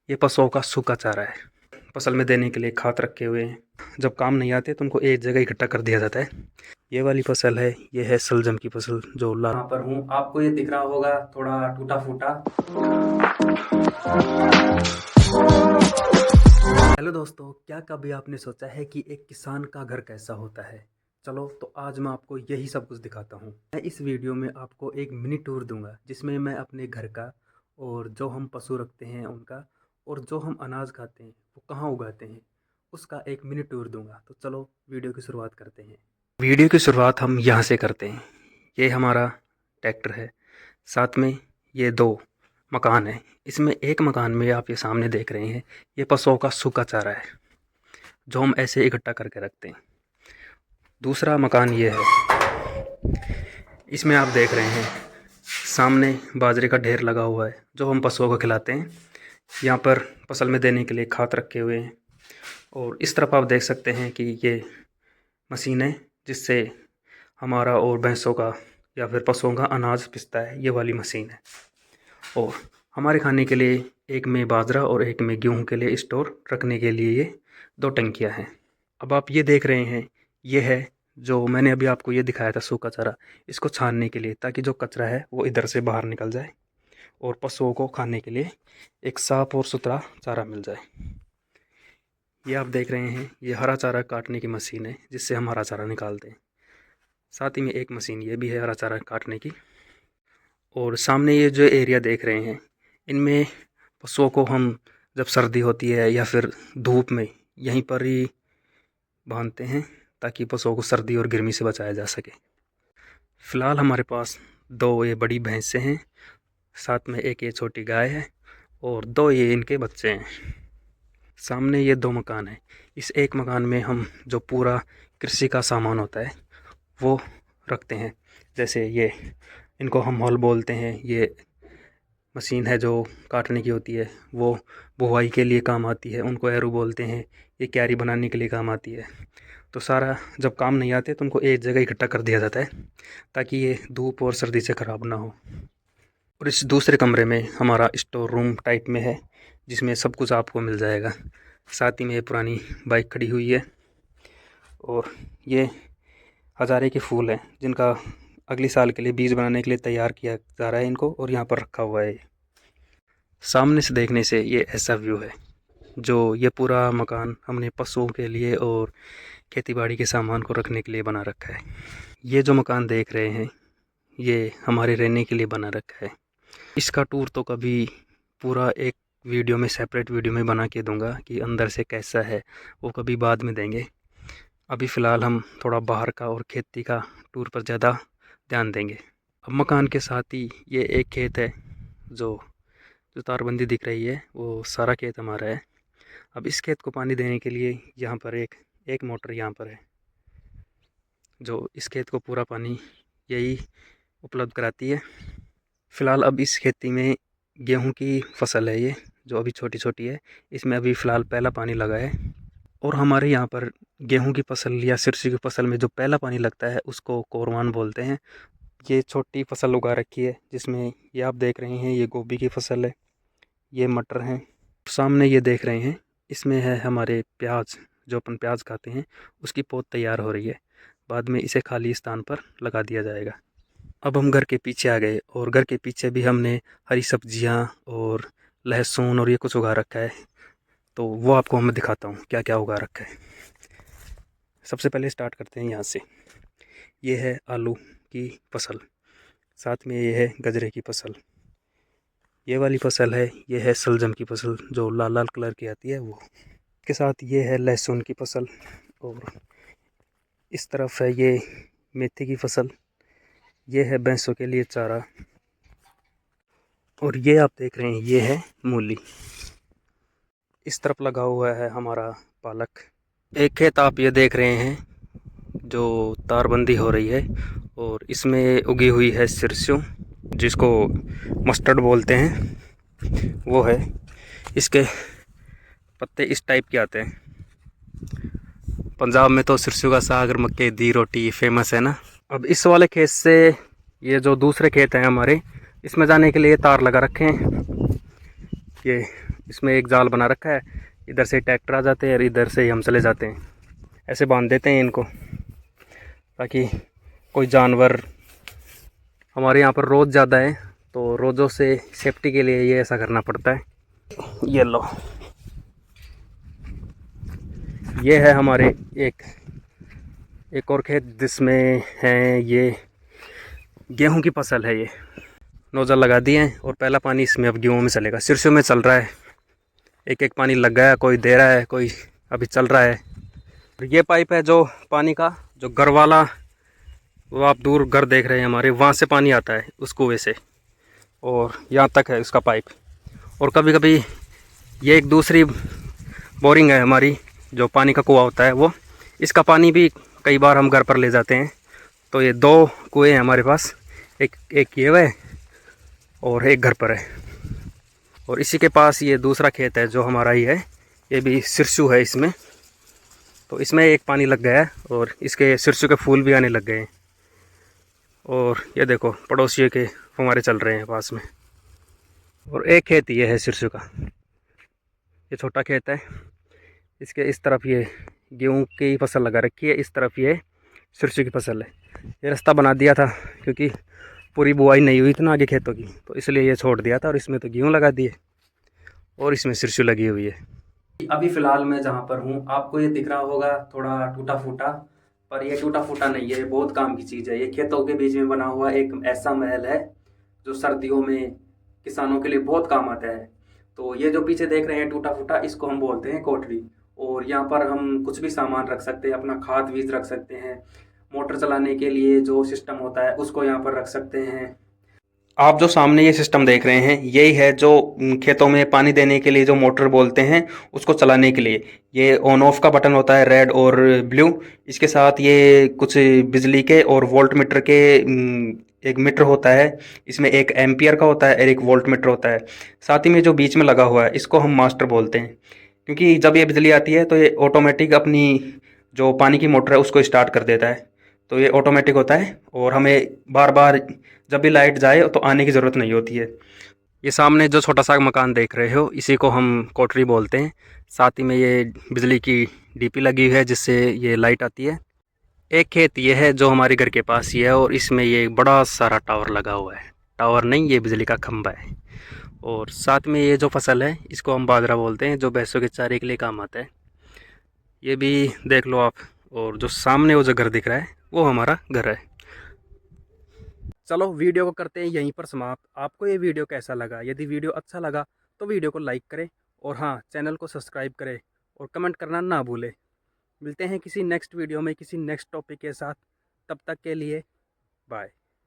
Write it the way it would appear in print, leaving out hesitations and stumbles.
ये पशुओं का सूखा चारा है। फसल में देने के लिए खाद रखे हुए हैं। जब काम नहीं आते तो उनको एक जगह इकट्ठा कर दिया जाता है। ये वाली फसल है, ये है सलजम की फसल जो यहाँ पर हूँ। आपको ये दिख रहा होगा थोड़ा टूटा फूटा। हेलो दोस्तों, क्या कभी आपने सोचा है कि एक किसान का घर कैसा होता है? चलो तो आज मैं आपको यही सब कुछ दिखाता हूँ। मैं इस वीडियो में आपको एक मिनी टूर दूंगा जिसमें मैं अपने घर का और जो हम पशु रखते हैं उनका और जो हम अनाज खाते हैं वो कहाँ उगाते हैं उसका एक मिनी टूर दूंगा। तो चलो वीडियो की शुरुआत करते हैं। वीडियो की शुरुआत हम यहाँ से करते हैं। ये हमारा ट्रैक्टर है, साथ में ये दो मकान है। इसमें एक मकान में आप ये सामने देख रहे हैं, ये पशुओं का सूखा चारा है जो हम ऐसे इकट्ठा करके रखते हैं। दूसरा मकान ये है, इसमें आप देख रहे हैं सामने बाजरे का ढेर लगा हुआ है जो हम पशुओं को खिलाते हैं। यहाँ पर फसल में देने के लिए खाद रखे हुए हैं और इस तरफ आप देख सकते हैं कि ये मशीन है जिससे हमारा और भैंसों का या फिर पशुओं का अनाज पिसता है। ये वाली मशीन है। और हमारे खाने के लिए एक में बाजरा और एक में गेहूं के लिए स्टोर रखने के लिए ये दो टंकियां हैं। अब आप ये देख रहे हैं, ये है जो मैंने अभी आपको ये दिखाया था सूखा चारा, इसको छानने के लिए ताकि जो कचरा है वो इधर से बाहर निकल जाए और पशुओं को खाने के लिए एक साफ और सुथरा चारा मिल जाए। ये आप देख रहे हैं, ये हरा चारा काटने की मशीन है जिससे हम हरा चारा निकालते हैं। साथ ही में एक मशीन ये भी है हरा चारा काटने की। और सामने ये जो एरिया देख रहे हैं, इनमें पशुओं को हम जब सर्दी होती है या फिर धूप में यहीं पर ही बांधते हैं ताकि पशुओं को सर्दी और गर्मी से बचाया जा सके। फ़िलहाल हमारे पास दो ये बड़ी भैंसें हैं, साथ में एक ये छोटी गाय है और दो ये इनके बच्चे हैं। सामने ये दो मकान हैं। इस एक मकान में हम जो पूरा कृषि का सामान होता है वो रखते हैं। जैसे ये इनको हम हल बोलते हैं, ये मशीन है जो काटने की होती है, वो बुवाई के लिए काम आती है, उनको एरू बोलते हैं। ये क्यारी बनाने के लिए काम आती है। तो सारा जब काम नहीं आते तो उनको एक जगह इकट्ठा कर दिया जाता है ताकि ये धूप और सर्दी से ख़राब ना हो। और इस दूसरे कमरे में हमारा स्टोर रूम टाइप में है जिसमें सब कुछ आपको मिल जाएगा। साथ ही में ये पुरानी बाइक खड़ी हुई है और ये हजारे के फूल हैं जिनका अगले साल के लिए बीज बनाने के लिए तैयार किया जा रहा है इनको, और यहाँ पर रखा हुआ है। सामने से देखने से ये ऐसा व्यू है। जो ये पूरा मकान हमने पशुओं के लिए और खेतीबाड़ी के सामान को रखने के लिए बना रखा है। ये जो मकान देख रहे हैं ये हमारे रहने के लिए बना रखा है। इसका टूर तो कभी पूरा एक वीडियो में, सेपरेट वीडियो में बना के दूंगा कि अंदर से कैसा है, वो कभी बाद में देंगे। अभी फ़िलहाल हम थोड़ा बाहर का और खेती का टूर पर ज़्यादा ध्यान देंगे। अब मकान के साथ ही ये एक खेत है, जो तारबंदी दिख रही है वो सारा खेत हमारा है। अब इस खेत को पानी देने के लिए यहाँ पर एक मोटर यहाँ पर है जो इस खेत को पूरा पानी यही उपलब्ध कराती है। फ़िलहाल अब इस खेती में गेहूं की फसल है ये जो अभी छोटी छोटी है, इसमें अभी फ़िलहाल पहला पानी लगा है। और हमारे यहाँ पर गेहूं की फसल या सरसों की फसल में जो पहला पानी लगता है उसको कोरवान बोलते हैं। ये छोटी फसल उगा रखी है जिसमें ये आप देख रहे हैं, ये गोभी की फसल है, ये मटर हैं। सामने ये देख रहे हैं, इसमें है हमारे प्याज, जो अपन प्याज खाते हैं उसकी पौध तैयार हो रही है। बाद में इसे खाली स्थान पर लगा दिया जाएगा। अब हम घर के पीछे आ गए और घर के पीछे भी हमने हरी सब्जियां और लहसुन और ये कुछ उगा रखा है। तो वो आपको मैं दिखाता हूँ क्या क्या उगा रखा है। सबसे पहले स्टार्ट करते हैं यहाँ से। ये है आलू की फसल, साथ में ये है गजरे की फसल। ये वाली फसल है, ये है सलजम की फसल जो लाल लाल कलर की आती है वो। इसके साथ ये है लहसुन की फसल और इस तरफ है ये मेथी की फसल। ये है भैंसों के लिए चारा और ये आप देख रहे हैं ये है मूली। इस तरफ लगा हुआ है हमारा पालक। एक खेत आप ये देख रहे हैं जो तारबंदी हो रही है और इसमें उगी हुई है सरसों जिसको मस्टर्ड बोलते हैं, वो है। इसके पत्ते इस टाइप के आते हैं। पंजाब में तो सरसों का साग और मक्के दी रोटी फेमस है ना। अब इस वाले खेत से ये जो दूसरे खेत हैं हमारे, इसमें जाने के लिए तार लगा रखे हैं। ये इसमें एक जाल बना रखा है, इधर से ट्रैक्टर आ जाते हैं और इधर से हम चले जाते हैं। ऐसे बांध देते हैं इनको ताकि कोई जानवर, हमारे यहाँ पर रोज़ ज़्यादा है तो रोज़ों से सेफ्टी के लिए ये ऐसा करना पड़ता है। ये लो, ये है हमारे एक और खेत जिसमें है ये गेहूं की फसल है। ये नोज़ल लगा दिए हैं और पहला पानी इसमें अब गेहूं में चलेगा। सिरसों में चल रहा है, एक एक पानी लग गया, कोई दे रहा है, कोई अभी चल रहा है। ये पाइप है जो पानी का, जो घर वाला, वो आप दूर घर देख रहे हैं हमारे, वहाँ से पानी आता है उस कुएँ से और यहाँ तक है उसका पाइप। और कभी कभी ये एक दूसरी बोरिंग है हमारी, जो पानी का कुआँ होता है वो, इसका पानी भी कई बार हम घर पर ले जाते हैं। तो ये 2 कुएँ हैं हमारे पास, एक ये है और एक घर पर है। और इसी के पास ये दूसरा खेत है जो हमारा ही है, ये भी सिरसू है इसमें। तो इसमें एक पानी लग गया है और इसके सिरसू के फूल भी आने लग गए हैं। और ये देखो पड़ोसियों के फुहारे चल रहे हैं पास में। और एक खेत ये है सिरसू का, ये छोटा खेत है। इसके इस तरफ ये गेहूं की फसल लगा रखी है, इस तरफ ये सिरसू की फसल है। ये रास्ता बना दिया था क्योंकि पूरी बुआई नहीं हुई थी ना आगे खेतों की, तो इसलिए ये छोड़ दिया था। और इसमें तो गेहूं लगा दिए और इसमें सिरसू लगी हुई है। अभी फ़िलहाल मैं जहाँ पर हूँ आपको ये दिख रहा होगा थोड़ा टूटा फूटा, पर ये टूटा फूटा नहीं है, बहुत काम की चीज़ है। ये खेतों के बीच में बना हुआ एक ऐसा महल है जो सर्दियों में किसानों के लिए बहुत काम आता है। तो ये जो पीछे देख रहे हैं टूटा फूटा, इसको हम बोलते हैं कोठरी। और यहाँ पर हम कुछ भी सामान रख सकते हैं, अपना खाद बीज रख सकते हैं, मोटर चलाने के लिए जो सिस्टम होता है उसको यहाँ पर रख सकते हैं। आप जो सामने ये सिस्टम देख रहे हैं यही है जो खेतों में पानी देने के लिए जो मोटर बोलते हैं उसको चलाने के लिए ये ऑन ऑफ का बटन होता है, रेड और ब्लू। इसके साथ ये कुछ बिजली के और वोल्ट मीटर के एक मीटर होता है, इसमें एक एम्पियर का होता है और एक वोल्ट मीटर होता है। साथ ही में जो बीच में लगा हुआ है इसको हम मास्टर बोलते हैं, क्योंकि जब ये बिजली आती है तो ये ऑटोमेटिक अपनी जो पानी की मोटर है उसको स्टार्ट कर देता है। तो ये ऑटोमेटिक होता है और हमें बार बार जब भी लाइट जाए तो आने की ज़रूरत नहीं होती है। ये सामने जो छोटा सा मकान देख रहे हो इसी को हम कोठरी बोलते हैं। साथ ही में ये बिजली की डीपी लगी हुई है जिससे ये लाइट आती है। एक खेत ये है जो हमारे घर के पास ही है और इसमें ये बड़ा सारा टावर लगा हुआ है। टावर नहीं, ये बिजली का खंभा है। और साथ में ये जो फसल है इसको हम बाजरा बोलते हैं, जो भैंसों के चारे के लिए काम आता है। ये भी देख लो आप। और जो सामने वो जो घर दिख रहा है वो हमारा घर है। चलो वीडियो को करते हैं यहीं पर समाप्त। आपको ये वीडियो कैसा लगा? यदि वीडियो अच्छा लगा तो वीडियो को लाइक करें और हाँ, चैनल को सब्सक्राइब करें और कमेंट करना ना भूलें। मिलते हैं किसी नेक्स्ट वीडियो में किसी नेक्स्ट टॉपिक के साथ। तब तक के लिए बाय।